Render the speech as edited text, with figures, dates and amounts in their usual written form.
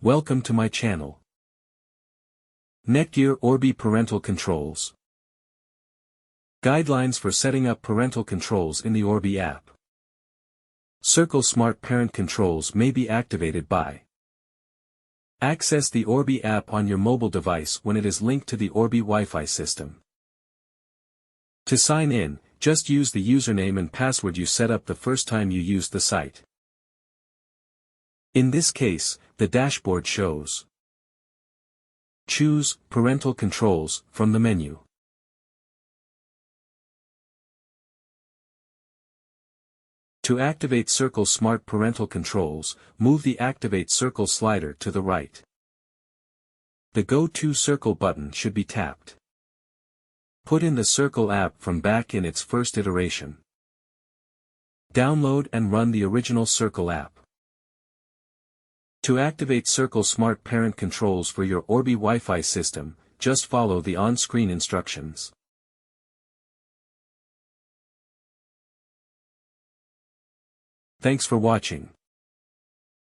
Welcome to my channel. Netgear Orbi Parental Controls. Guidelines for setting up parental controls in the Orbi app. Circle Smart Parent Controls may be activated by. Access the Orbi app on your mobile device when it is linked to the Orbi Wi-Fi system. To sign in, just use the username and password you set up the first time you used the site. In this case, the dashboard shows. Choose Parental Controls from the menu. To activate Circle Smart Parental Controls, move the Activate Circle slider to the right. The Go to Circle button should be tapped. Put in the Circle app from back in its first iteration. Download and run the original Circle app. To activate Circle Smart Parent Controls for your Orbi Wi-Fi system, just follow the on-screen instructions. Thanks for watching.